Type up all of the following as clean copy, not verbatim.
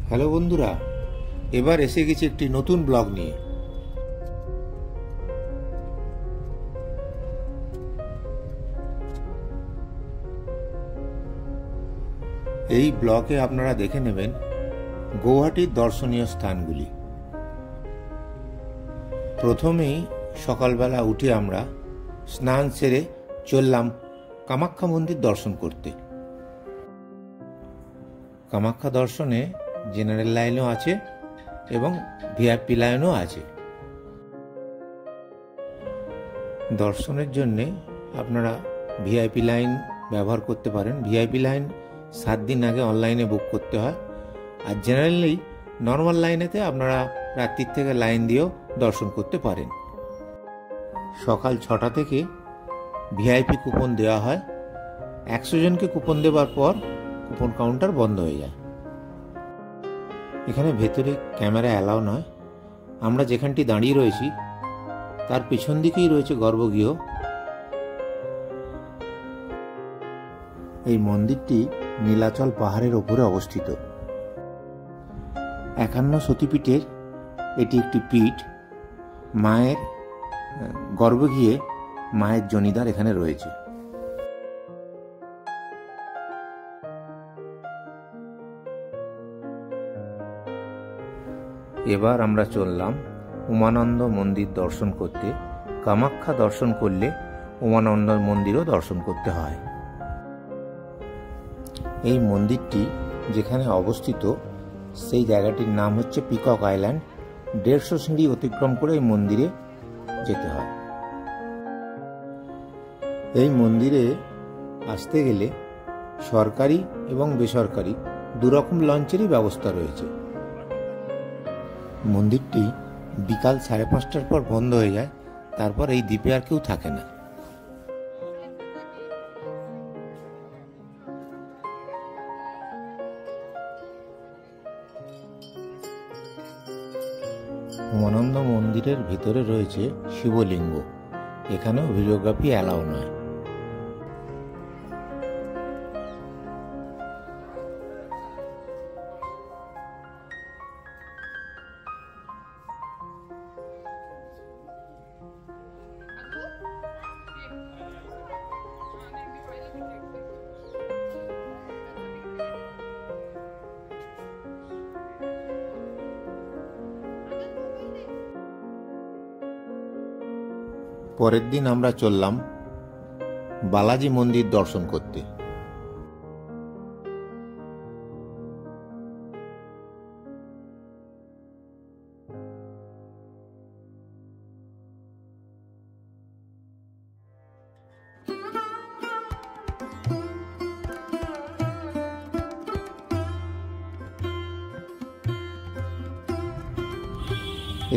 Hello বন্ধুরা, এবার এসে গেছি একটি নতুন ব্লগ নিয়ে। এই ব্লগে আপনারা দেখে নেবেন গৌহাটির দর্শনীয় স্থানগুলি। প্রথমেই সকালবেলা উঠে আমরা স্নান সেরে চললাম কামাখ্যা মন্দির দর্শন করতে। কামাখ্যা দর্শনে জেনারেল লাইনও আছে এবং ভিআইপি লাইনও আছে। দর্শনের জন্যে আপনারা ভিআইপি লাইন ব্যবহার করতে পারেন। ভিআইপি লাইন 7 দিন আগে অনলাইনে বুক করতে হয়, আর জেনারেলি নর্মাল লাইনেতে আপনারা রাত্রির থেকে লাইন দিয়েও দর্শন করতে পারেন। সকাল 6টা থেকে ভিআইপি কুপন দেওয়া হয়। 100 জনকে কুপন দেওয়ার পর কুপন কাউন্টার বন্ধ হয়ে যায়। এখানে ভেতরে ক্যামেরা অ্যালাউ নয়। আমরা যেখানটি দাঁড়িয়ে রয়েছি তার পিছন দিকেই রয়েছে গর্ভগৃহ। এই মন্দিরটি নীলাচল পাহাড়ের ওপরে অবস্থিত। 51 সতীপীঠের এটি একটি পীঠ। মায়ের গর্ভগৃহে মায়ের জনিদার এখানে রয়েছে। এবার আমরা চললাম উমানন্দ মন্দির দর্শন করতে। কামাখ্যা দর্শন করলে উমানন্দ মন্দিরও দর্শন করতে হয়। এই মন্দিরটি যেখানে অবস্থিত সেই জায়গাটির নাম হচ্ছে পিকক আইল্যান্ড। 150 সিঁড়ি অতিক্রম করে এই মন্দিরে যেতে হয়। এই মন্দিরে আসতে গেলে সরকারি এবং বেসরকারি দুরকম লঞ্চেরই ব্যবস্থা রয়েছে। মন্দিরটি বিকাল 5:30টার পর বন্ধ হয়ে যায়। তারপর এই দ্বীপে আর কেউ থাকে না। উমানন্দ মন্দিরের ভিতরে রয়েছে শিবলিঙ্গ। এখানেও ভিডিওগ্রাফি অ্যালাউ নয়। পরের দিন আমরা চললাম বালাজি মন্দির দর্শন করতে।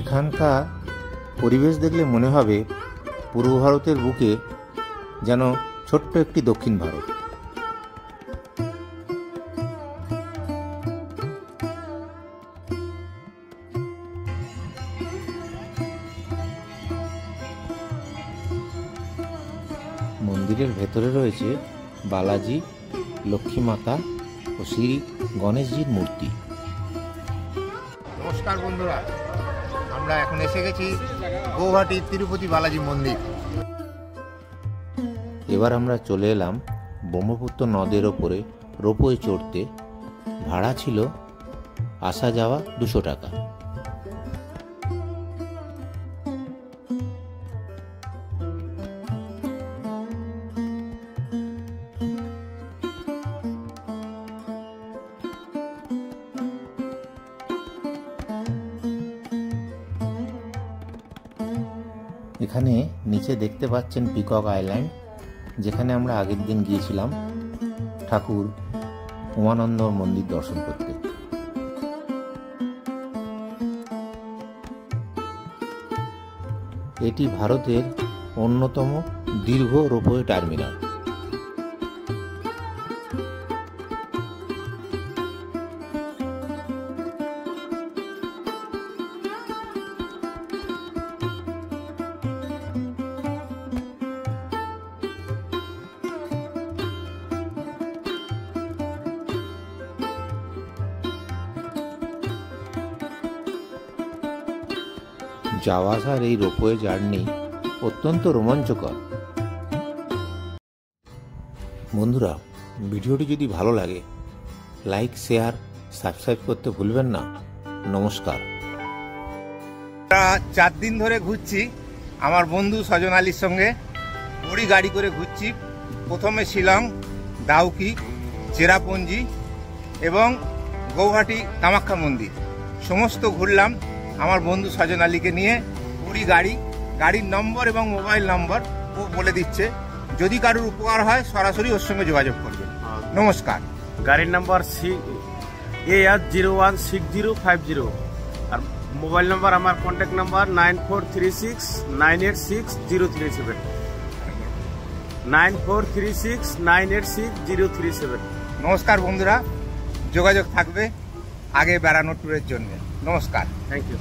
এখানকার পরিবেশ দেখলে মনে হবে পূর্ব ভারতের বুকে যেন ছোট্ট একটি দক্ষিণ ভারত। মন্দিরের ভেতরে রয়েছে বালাজি, লক্ষ্মী মাতা ও শ্রী গণেশজির মূর্তি। নমস্কার বন্ধুরা, আমরা এখন এসে গেছি গৌহাটির তিরুপতি বালাজি মন্দির। এবার আমরা চলে এলাম ব্রহ্মপুত্র নদের ওপরে রোপওয়ে চড়তে। ভাড়া ছিল আসা যাওয়া 200 টাকা। এখানে নিচে দেখতে পাচ্ছেন পিকক আইল্যান্ড, যেখানে আমরা আগের দিন গিয়েছিলাম ঠাকুর উমানন্দ মন্দির দর্শন করতে। এটি ভারতের অন্যতম দীর্ঘ রোপওয়ে টার্মিনাল। যাওয়া আসার এই রোপওয়ে জার্নি অত্যন্ত রোমাঞ্চকর। বন্ধুরা, ভিডিওটি যদি ভালো লাগে লাইক, শেয়ার, সাবস্ক্রাইব করতে ভুলবেন না। নমস্কার। 4 দিন ধরে ঘুরছি আমার বন্ধু সজন আলীর সঙ্গে, বড়ি গাড়ি করে ঘুরছি। প্রথমে শিলং, দাউকি, চেরাপুঞ্জি এবং গৌহাটি কামাখ্যা মন্দির সমস্ত ঘুরলাম আমার বন্ধু সজন আলীকে নিয়ে। বড়ি গাড়ির নম্বর এবং মোবাইল নম্বর ও বলে দিচ্ছে, যদি কারোর উপকার হয় সরাসরি ওর সঙ্গে যোগাযোগ করবে। নমস্কার। গাড়ির নাম্বার AR016050 আর মোবাইল নাম্বার আমার কন্ট্যাক্ট নাম্বার 9436986037 9436986037। নমস্কার বন্ধুরা, যোগাযোগ থাকবে আগে বেড়ানো ট্যুরের জন্য। নমস্কার, থ্যাংক ইউ।